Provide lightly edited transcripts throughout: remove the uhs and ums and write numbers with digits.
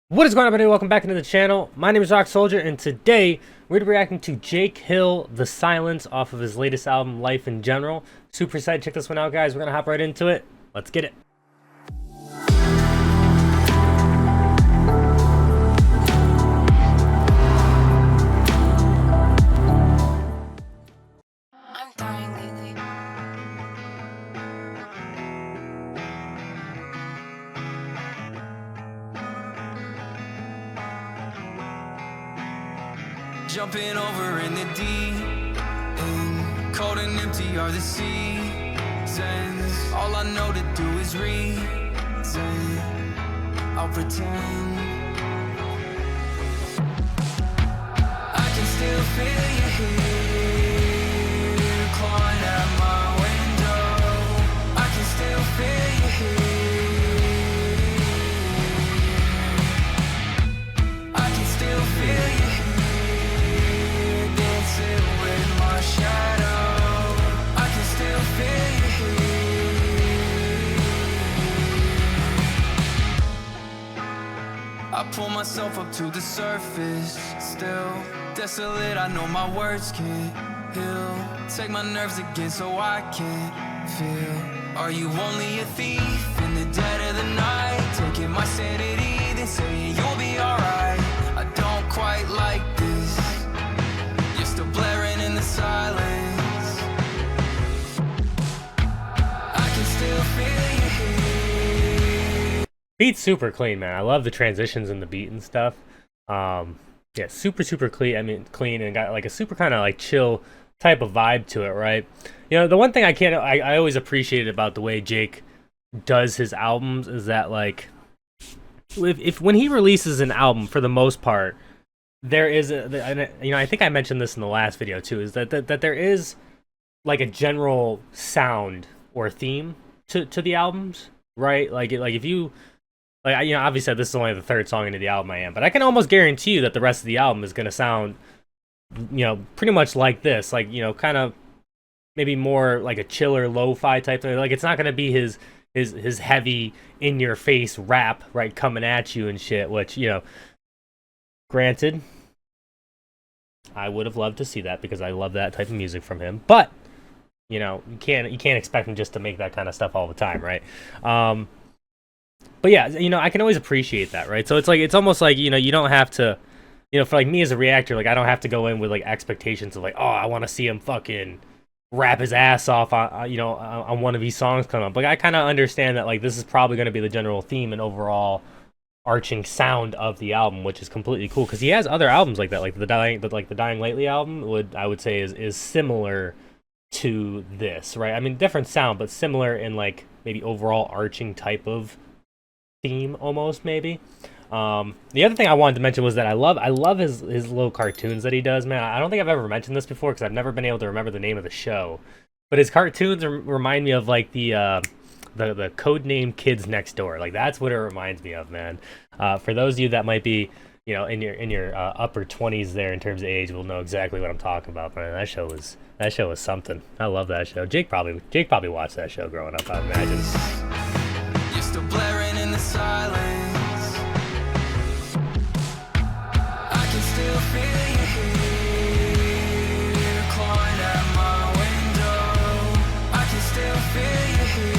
What is going on, everybody? Welcome back into the channel. My name is Rock Soldier, and today we're going to be reacting to Jake Hill, The Silence, off of his latest album, Life in General. Super excited to check this one out, guys. We're going to hop right into it. Let's get it. I'm dying lately. Jumping over in the deep end, cold and empty are the seasons. All I know to do is reason. I'll pretend I can still feel you here, clawing at my window. I can still feel you here. I can still feel you here, dancing with my shadow. I can still feel you here. I pull myself up to the surface, still desolate. I know my words can't heal. Take my nerves again so I can't feel. Are you only a thief in the dead of the night, taking my sanity, then saying you'll be alright? I don't quite like this. You're still blaring in the silence. I can still feel you here. Beat's super clean, man. I love the transitions in the beat and stuff. Yeah, super clean. I mean, clean, and got like a super kind of like chill type of vibe to it, right? You know, the one thing I always appreciated about the way Jake does his albums is that, like, if when he releases an album, for the most part, there is I think I mentioned this in the last video too, is that there is like a general sound or theme to the albums, right? Like if you like, obviously this is only the third song into the album I am, but I can almost guarantee you that the rest of the album is going to sound, pretty much like this, like, kind of maybe more like a chiller lo-fi type thing. Like, it's not going to be his heavy in your face rap, right, coming at you and shit, which, granted, I would have loved to see that because I love that type of music from him, but you can't expect him just to make that kind of stuff all the time, right? But yeah, I can always appreciate that, right? So it's almost like, you don't have to, for like me as a reactor, like I don't have to go in with like expectations of like, oh, I want to see him fucking rap his ass off on, on one of these songs coming up. Like, I kind of understand that, like, this is probably going to be the general theme and overall arching sound of the album, which is completely cool because he has other albums like that, like the Dying Lately album I would say is similar to this, right? I mean, different sound, but similar in like maybe overall arching type of theme almost, maybe. The other thing I wanted to mention was that I love his little cartoons that he does, man. I don't think I've ever mentioned this before because I've never been able to remember the name of the show, but his cartoons remind me of like the Codename Kids Next Door. Like, that's what it reminds me of, man. For those of you that might be, in your upper 20s there in terms of age, will know exactly what I'm talking about, man. That show was something. I love that show. Jake probably watched that show growing up, I imagine. You're still blaring in the silence. I can still feel you here, clawing at my window. I can still feel you here.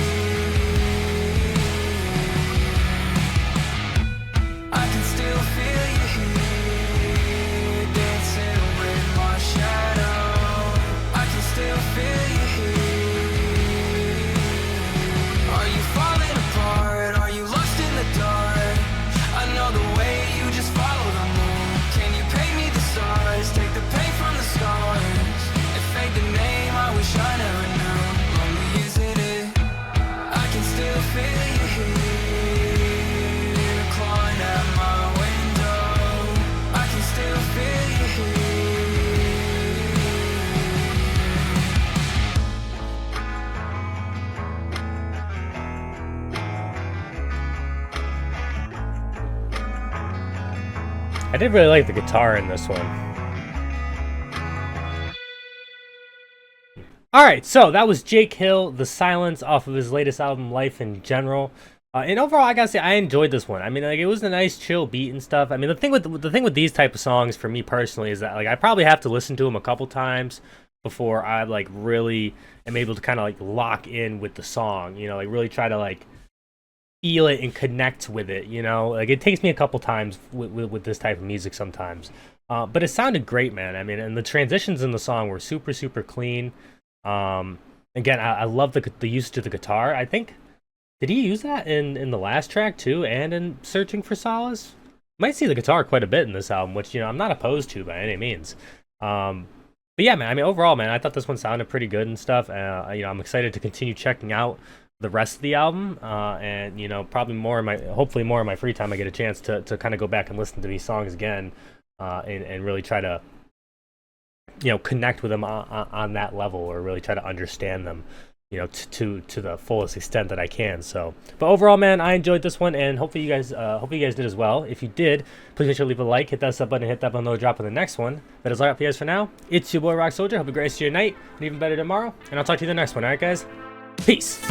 I can still feel you here, dancing with my shadow. I can still feel you here. Are you falling apart? Are you lost in the dark? I know the way, you just follow the moon. Can you paint me the stars? Take the pain from the scars and fake the name I wish I never knew. Lonely, isn't it? I can still feel you here, clawing at my window. I can still feel you here. I did really like the guitar in this one. Alright, so that was Jake Hill, The Silence, off of his latest album, Life in General. And overall, I gotta say, I enjoyed this one. I mean, like, it was a nice, chill beat and stuff. I mean, the thing with these type of songs for me personally is that, like, I probably have to listen to them a couple times before I like really am able to kind of like lock in with the song. You know, like really try to like feel it and connect with it. You know, like it takes me a couple times with this type of music sometimes. But it sounded great, man. I mean, and the transitions in the song were super, super clean. Again, I love the usage of the guitar. I think. Did he use that in the last track too, and in Searching for Solace? Might see the guitar quite a bit in this album, which, you know, I'm not opposed to by any means. But yeah, man. I mean, overall, man, I thought this one sounded pretty good and stuff. You know, I'm excited to continue checking out the rest of the album, and you know, probably hopefully more in my free time, I get a chance to kind of go back and listen to these songs again, and really try to, you know, connect with them on that level, or really try to understand them, you know, to the fullest extent that I can. So, but overall, man, I enjoyed this one, and hopefully you guys did as well. If you did, please make sure to leave a like, hit that sub button, hit that button, drop on the next one. That is all right for you guys for now. It's your boy Rock Soldier. Hope you guys see your night and even better tomorrow, and I'll talk to you in the next one. All right, guys, peace.